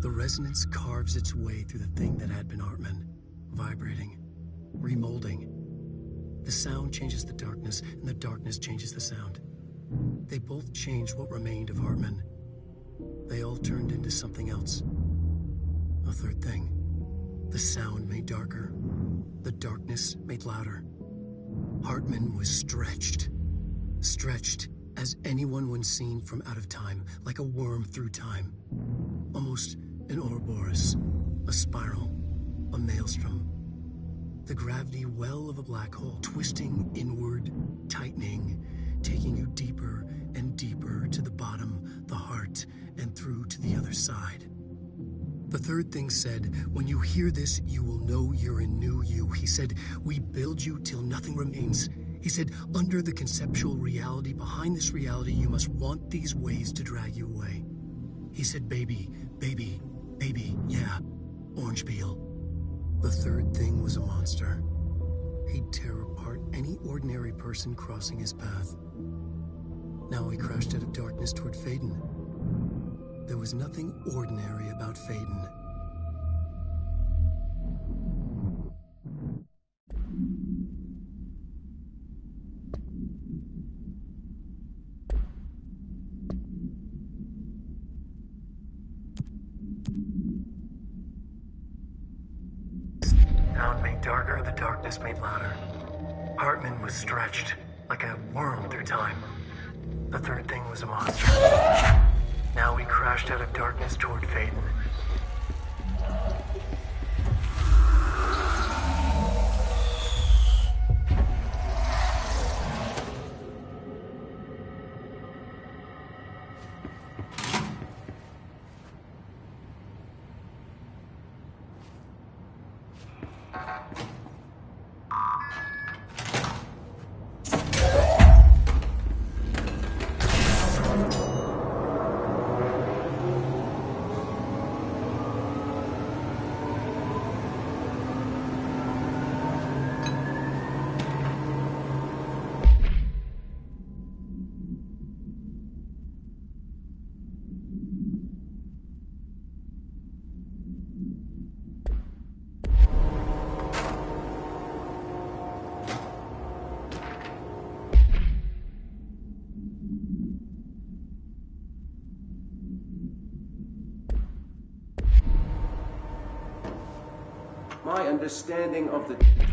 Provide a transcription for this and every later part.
The resonance carves its way through the thing that had been Artman, vibrating, remolding. The sound changes the darkness, and the darkness changes the sound. They both changed what remained of Artman. They all turned into something else. A third thing. The sound made darker. The darkness made louder. Hartman was stretched. Stretched as anyone when seen from out of time, like a worm through time. Almost an Ouroboros, a spiral, a maelstrom. The gravity well of a black hole, twisting inward, tightening, taking you deeper and deeper to the bottom, the heart, and through to the other side. The third thing said, when you hear this, you will know you're a new you. He said, we build you till nothing remains. He said, under the conceptual reality, behind this reality, you must want these ways to drag you away. He said, baby, baby, baby, yeah, orange peel. The third thing was a monster. He'd tear apart any ordinary person crossing his path. Now he crashed out of darkness toward Faden. There was nothing ordinary about Faden. Sound made darker, the darkness made louder. Hartman was stretched, like a worm through time. The third thing was a monster. Now we crashed out of darkness toward Faden.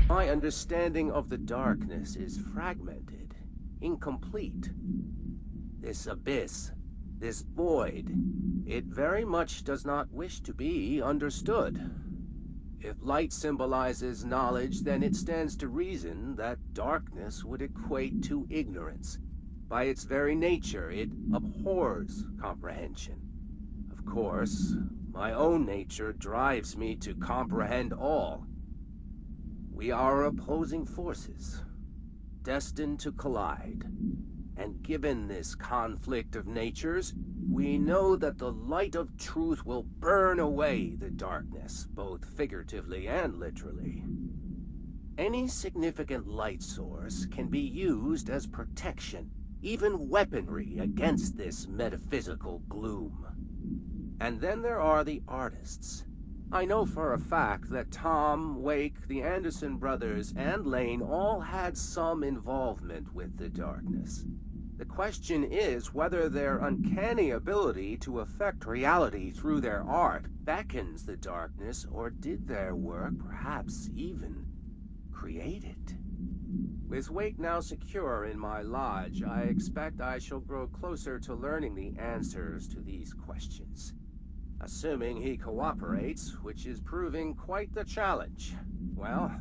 My understanding of the darkness is fragmented, incomplete. This abyss, this void, it very much does not wish to be understood. If light symbolizes knowledge, then it stands to reason that darkness would equate to ignorance. By its very nature, it abhors comprehension. Of course, my own nature drives me to comprehend all. We are opposing forces, destined to collide. And given this conflict of natures, we know that the light of truth will burn away the darkness, both figuratively and literally. Any significant light source can be used as protection, even weaponry against this metaphysical gloom. And then there are the artists. I know for a fact that Tom, Wake, the Anderson brothers, and Lane all had some involvement with the darkness. The question is whether their uncanny ability to affect reality through their art beckons the darkness, or did their work perhaps even create it? With Wake now secure in my lodge, I expect I shall grow closer to learning the answers to these questions. Assuming he cooperates, which is proving quite the challenge. Well,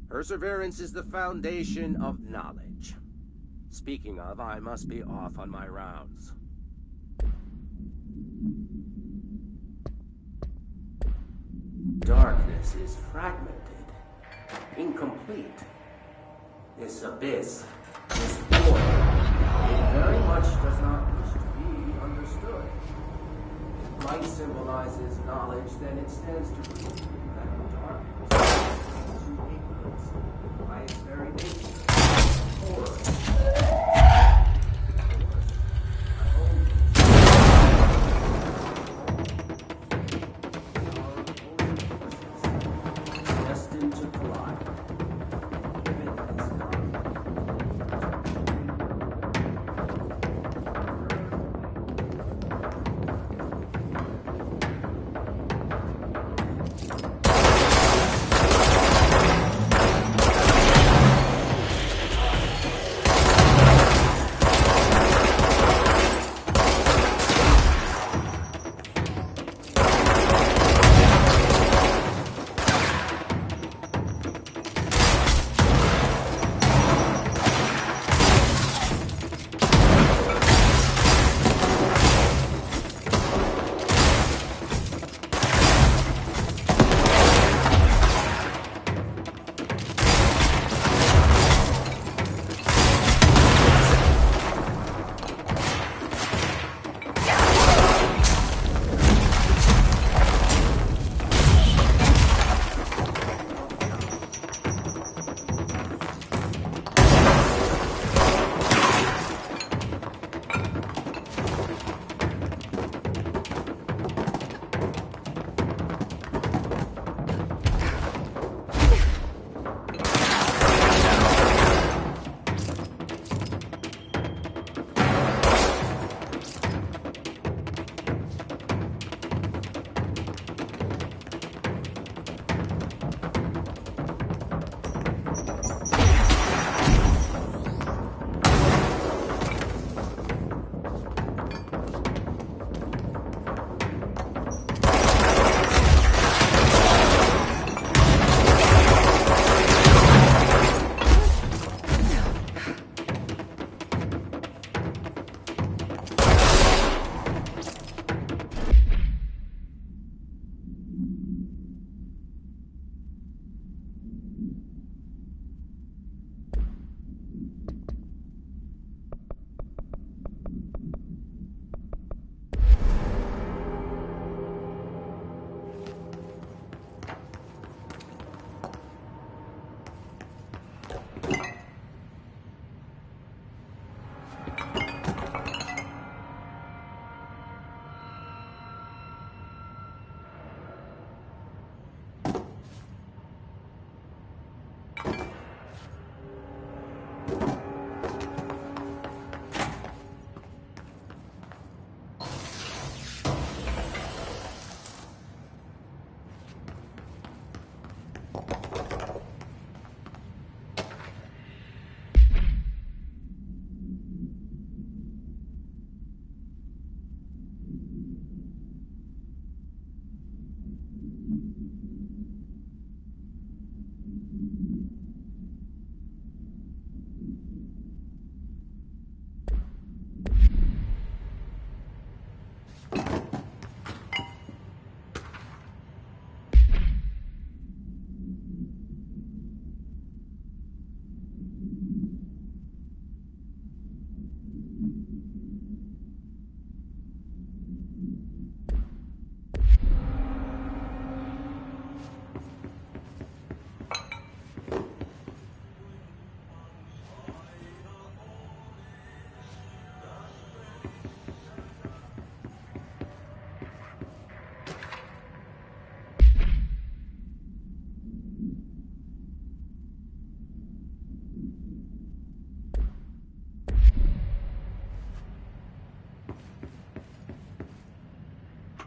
perseverance is the foundation of knowledge. Speaking of, I must be off on my rounds. Darkness is fragmented, incomplete. This abyss, this void, it very much does not wish to be understood. If light symbolizes knowledge, then it stands to reason that darkness is to ignorance by its very nature. Horror.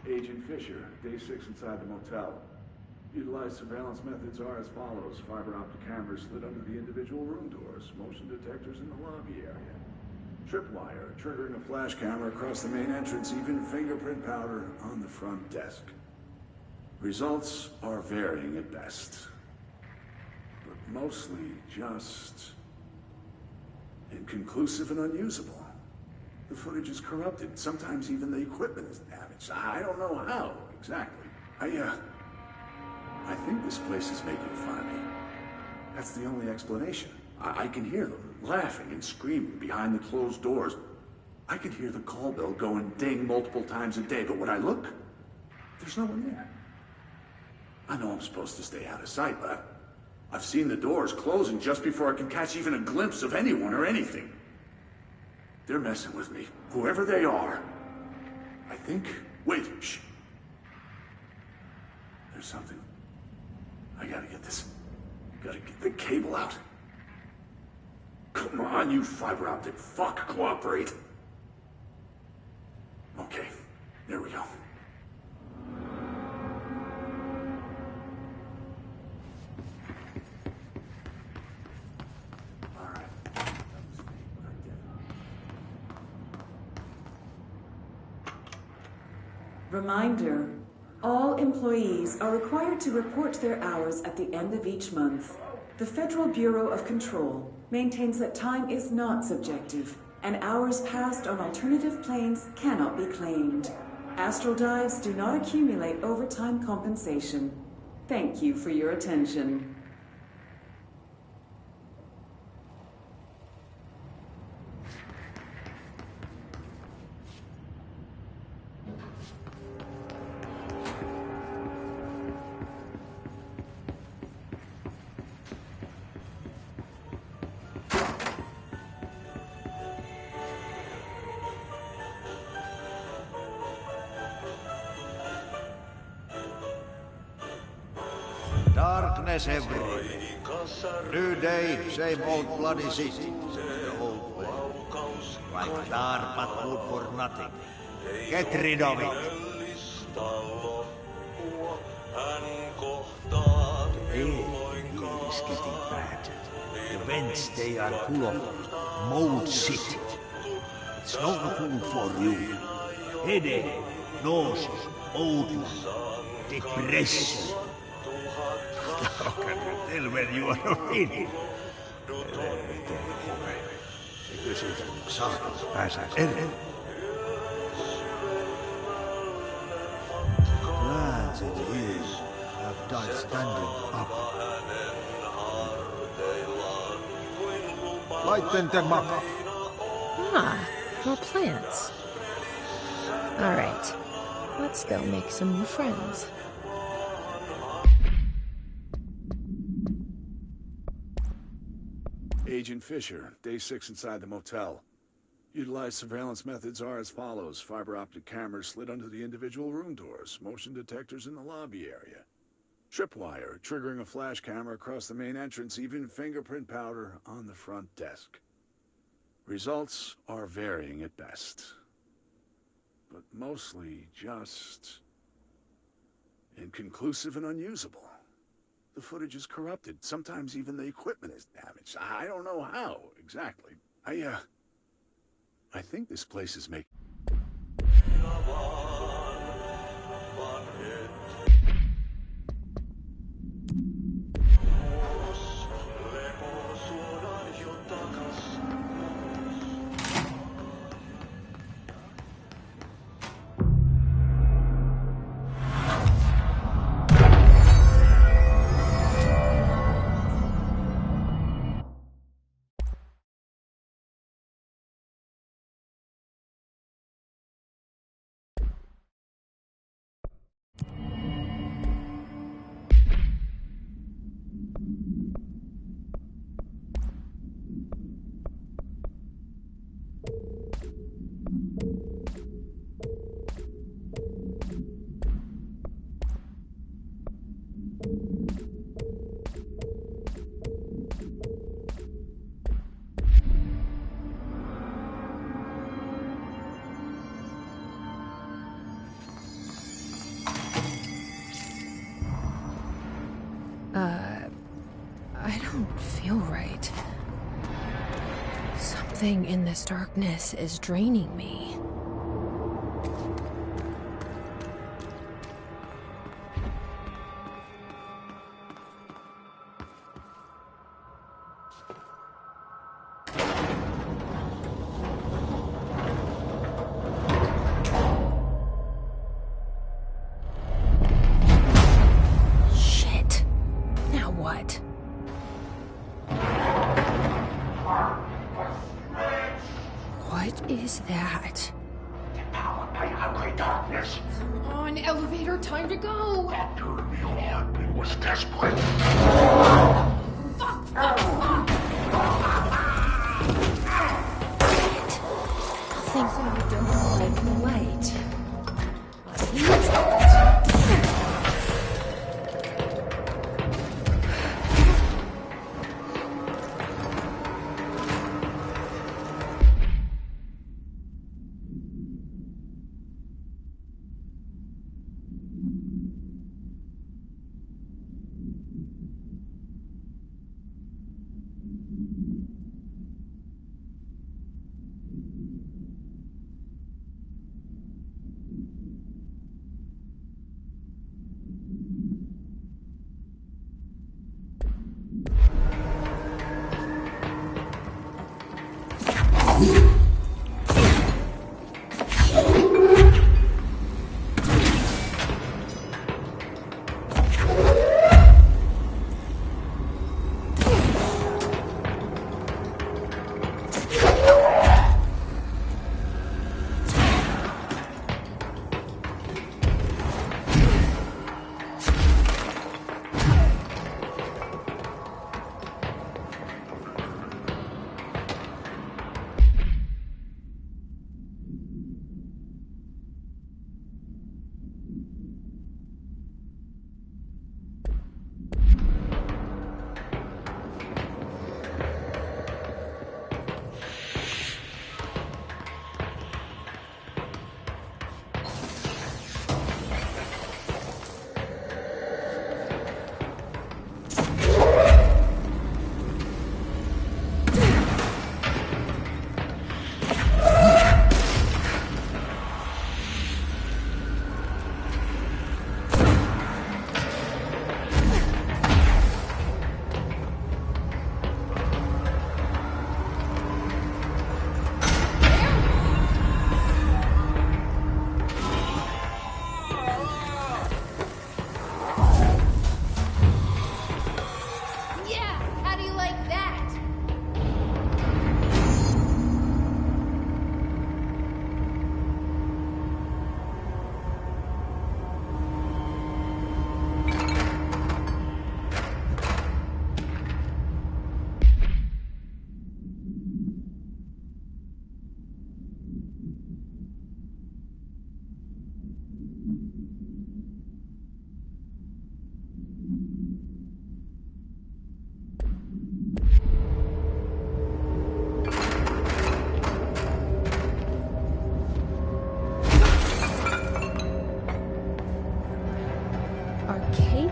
Agent Fisher, day 6 inside the motel. Utilized surveillance methods are as follows. Fiber optic cameras slid under the individual room doors. Motion detectors in the lobby area. Tripwire, triggering a flash camera across the main entrance. Even fingerprint powder on the front desk. Results are varying at best. But mostly just inconclusive and unusable. The footage is corrupted. Sometimes even the equipment is damaged. I don't know how, exactly. I think this place is making fun of me. That's the only explanation. I can hear them laughing and screaming behind the closed doors. I can hear the call bell going ding multiple times a day, but when I look, there's no one there. I know I'm supposed to stay out of sight, but I've seen the doors closing just before I can catch even a glimpse of anyone or anything. They're messing with me, whoever they are. I think... Wait, shh. There's something. I gotta get this. Gotta get the cable out. Come on, you fiber optic fuck, cooperate. Okay, there we go. Reminder, all employees are required to report their hours at the end of each month. The Federal Bureau of Control maintains that time is not subjective, and hours passed on alternative planes cannot be claimed. Astral dives do not accumulate overtime compensation. Thank you for your attention. Darkness everywhere. New day, same old bloody city. The old way. Like dark but good for nothing. Get rid of it. The air here is getting bad. The vents, they are full of mold shit. It's not food for you. Headache, nausea, oldness, depression. How can you tell when you are already? Eikö siitä saada pääsää ennen? Plants and hills have died standing up. Lighten them up. Ah, more plants. All right, let's go make some new friends. Agent Fisher, day 6 inside the motel. Utilized surveillance methods are as follows. Fiber optic cameras slid under the individual room doors. Motion detectors in the lobby area. Tripwire, triggering a flash camera across the main entrance. Even fingerprint powder on the front desk. Results are varying at best. But mostly just inconclusive and unusable. The footage is corrupted. Sometimes even the equipment is damaged. I don't know how, exactly. I think this place is making... Something in this darkness is draining me. Shit. Now what? What is that? Powered by hungry darkness. Come on, elevator, time to go! Dr. Neil Hartman was desperate. Fuck! Things I don't like light. What is that?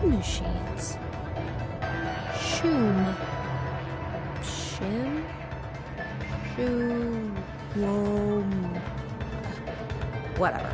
Machines. Shoom. Shim? Shoo. Whoom. Whatever.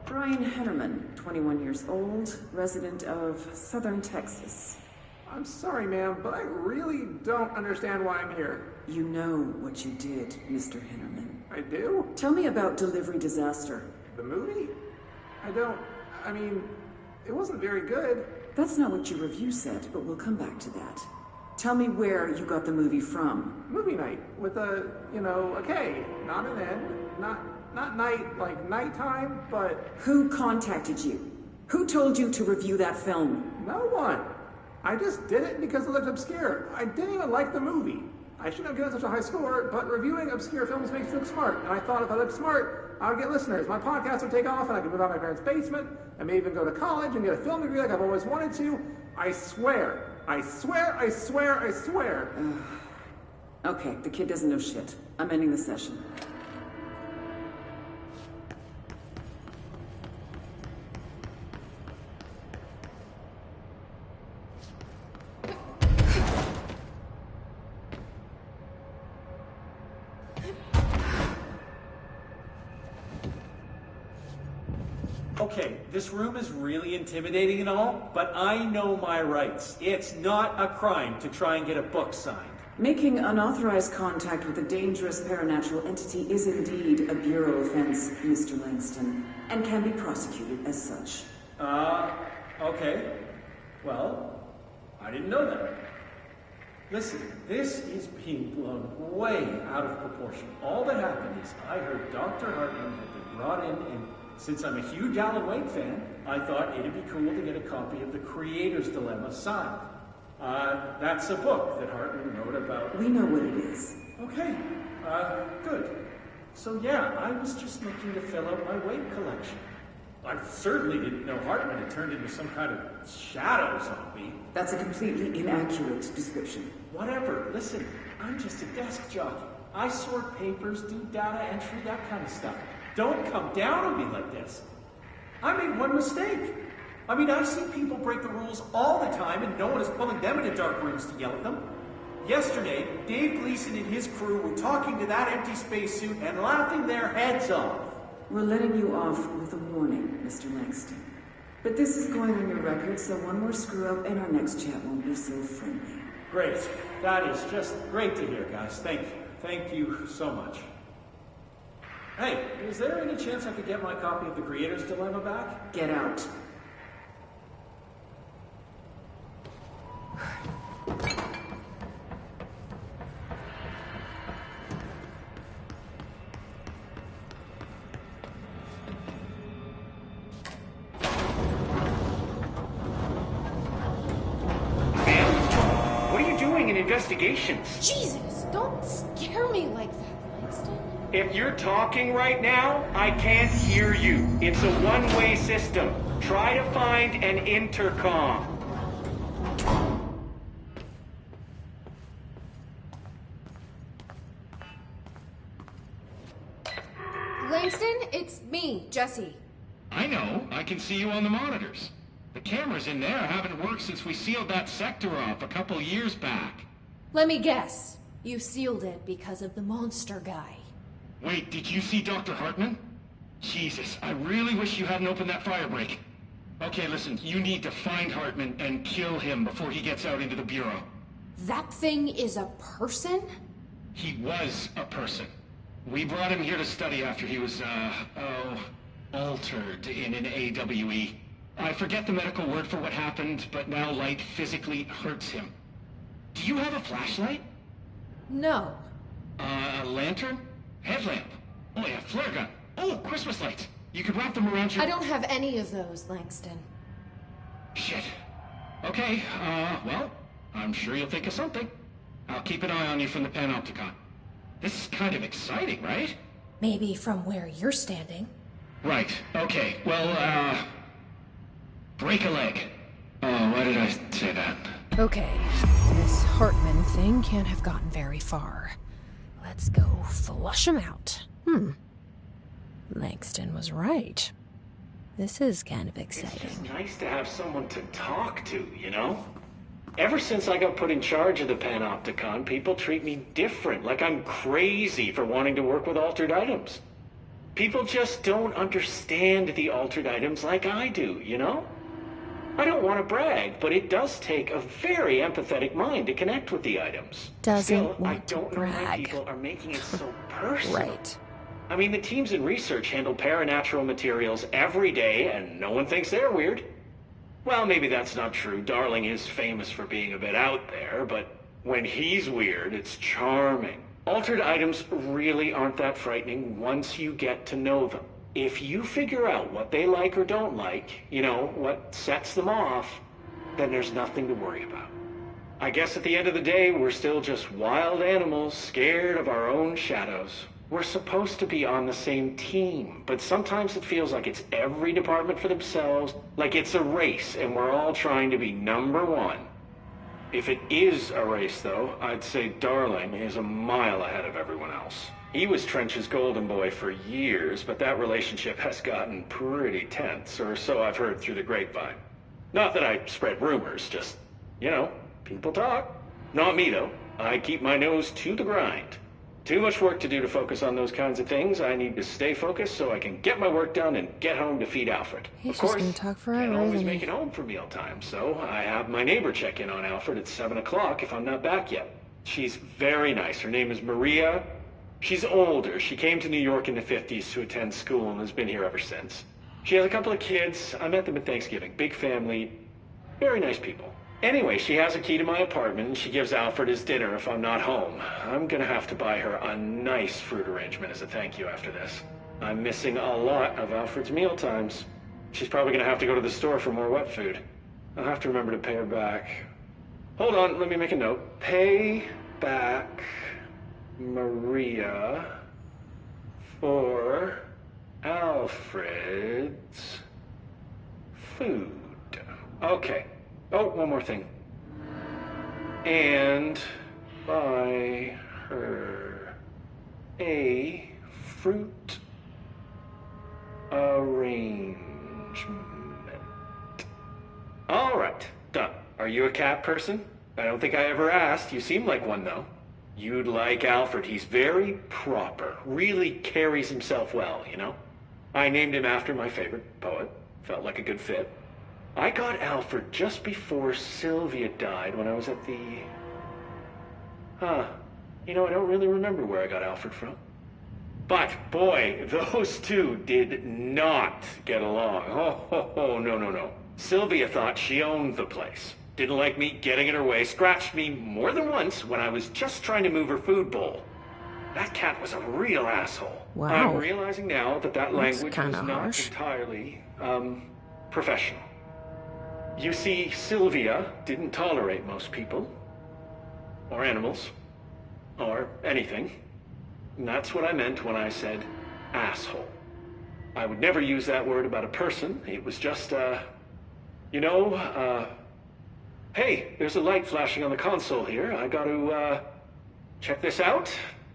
Brian Hennerman, 21 years old, resident of Southern Texas. I'm sorry, ma'am, but I really don't understand why I'm here. You know what you did, Mr. Hennerman. I do? Tell me about Delivery Disaster. The movie? I mean, it wasn't very good. That's not what your review said, but we'll come back to that. Tell me where you got the movie from. Movie night with a K, not an N, not night like nighttime, but... Who contacted you? Who told you to review that film? No one. I just did it because it looked obscure. I didn't even like the movie. I shouldn't have given such a high score, but reviewing obscure films makes you look smart. And I thought if I looked smart, I would get listeners. My podcast would take off, and I could move out of my parents' basement, and maybe even go to college and get a film degree like I've always wanted to. I swear. I swear, I swear, I swear. Okay, the kid doesn't know shit. I'm ending the session. Okay, this room is really intimidating and all, but I know my rights. It's not a crime to try and get a book signed. Making unauthorized contact with a dangerous paranatural entity is indeed a Bureau offense, Mr. Langston, and can be prosecuted as such. Okay. Well, I didn't know that. Listen, this is being blown way out of proportion. All that happened is I heard Dr. Hartman had been brought in, and since I'm a huge Alan Wake fan, I thought it'd be cool to get a copy of The Creator's Dilemma signed. That's a book that Hartman wrote about. We know what it is. Okay, good. So yeah, I was just looking to fill out my Wake collection. I certainly didn't know Hartman had turned into some kind of shadow zombie. That's a completely inaccurate description. Whatever, listen, I'm just a desk jockey. I sort papers, do data entry, that kind of stuff. Don't come down on me like this. I made one mistake. I mean, I see people break the rules all the time and no one is pulling them into dark rooms to yell at them. Yesterday, Dave Gleason and his crew were talking to that empty spacesuit and laughing their heads off. We're letting you off with a warning, Mr. Langston. But this is going on your record, so one more screw-up and our next chat won't be so friendly. Great. That is just great to hear, guys. Thank you. Thank you so much. Hey, is there any chance I could get my copy of The Creator's Dilemma back? Get out. Investigations. Jesus, don't scare me like that, Langston. If you're talking right now, I can't hear you. It's a one-way system. Try to find an intercom. Langston, it's me, Jesse. I know. I can see you on the monitors. The cameras in there haven't worked since we sealed that sector off a couple years back. Let me guess. You sealed it because of the monster guy. Wait, did you see Dr. Hartman? Jesus, I really wish you hadn't opened that fire break. Okay, listen, you need to find Hartman and kill him before he gets out into the Bureau. That thing is a person? He was a person. We brought him here to study after he was, altered in an AWE. I forget the medical word for what happened, but now light physically hurts him. Do you have a flashlight? No. A lantern? Headlamp? Oh yeah, flare gun. Oh, Christmas lights. You could wrap them around your... I don't have any of those, Langston. Shit. Okay, well, I'm sure you'll think of something. I'll keep an eye on you from the Panopticon. This is kind of exciting, right? Maybe from where you're standing. Right, okay. Well, break a leg. Oh, why did I say that? Okay, this Hartman thing can't have gotten very far. Let's go flush him out. Langston was right. This is kind of exciting. It's just nice to have someone to talk to, you know? Ever since I got put in charge of the Panopticon, people treat me different, like I'm crazy for wanting to work with altered items. People just don't understand the altered items like I do, you know? I don't want to brag, but it does take a very empathetic mind to connect with the items. Still, I don't know why people are making it so personal. Right. I mean, the teams in research handle paranatural materials every day, and no one thinks they're weird. Well, maybe that's not true. Darling is famous for being a bit out there, but when he's weird, it's charming. Altered items really aren't that frightening once you get to know them. If you figure out what they like or don't like, you know, what sets them off, then there's nothing to worry about. I guess at the end of the day, we're still just wild animals scared of our own shadows. We're supposed to be on the same team, but sometimes it feels like it's every department for themselves, like it's a race and we're all trying to be number one. If it is a race, though, I'd say Darling is a mile ahead of everyone else. He was Trench's golden boy for years, but that relationship has gotten pretty tense, or so I've heard through the grapevine. Not that I spread rumors, just, you know, people talk. Not me, though. I keep my nose to the grind. Too much work to do to focus on those kinds of things. I need to stay focused so I can get my work done and get home to feed Alfred. He's of course, just gonna talk forever, can't always isn't make he? it home for mealtime, so I have my neighbor check in on Alfred at 7 o'clock if I'm not back yet. She's very nice. Her name is Maria. She's older. She came to New York in the 50s to attend school and has been here ever since. She has a couple of kids. I met them at Thanksgiving. Big family. Very nice people. Anyway, she has a key to my apartment, and she gives Alfred his dinner if I'm not home. I'm gonna have to buy her a nice fruit arrangement as a thank you after this. I'm missing a lot of Alfred's meal times. She's probably gonna have to go to the store for more wet food. I'll have to remember to pay her back. Hold on, let me make a note. Pay back Maria for Alfred's food. Okay. Oh, one more thing. And buy her a fruit arrangement. All right, done. Are you a cat person? I don't think I ever asked. You seem like one, though. You'd like Alfred. He's very proper. Really carries himself well, you know? I named him after my favorite poet. Felt like a good fit. I got Alfred just before Sylvia died when I was at the... You know, I don't really remember where I got Alfred from. But, boy, those two did not get along. Oh, no. Sylvia thought she owned the place. Didn't like me getting in her way, scratched me more than once when I was just trying to move her food bowl. That cat was a real asshole. Wow. I'm realizing now that language was not harsh. entirely, professional. You see, Sylvia didn't tolerate most people, or animals, or anything. And that's what I meant when I said asshole. I would never use that word about a person. It was just, hey, there's a light flashing on the console here. I got to, check this out.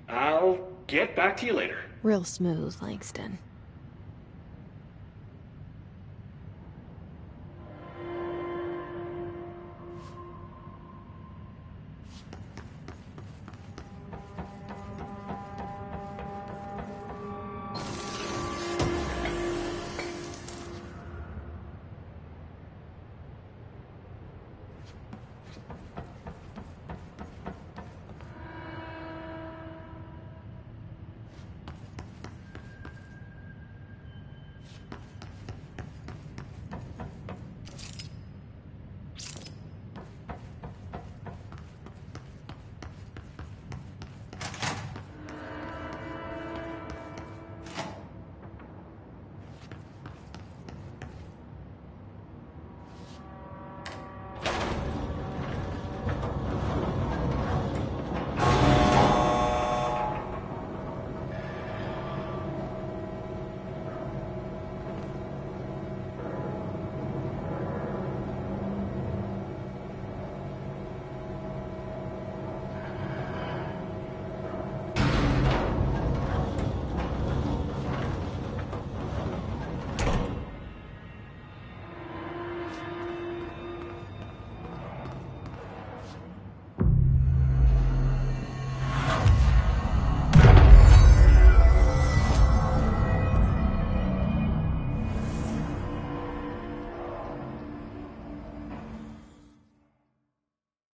I'll get back to you later. Real smooth, Langston.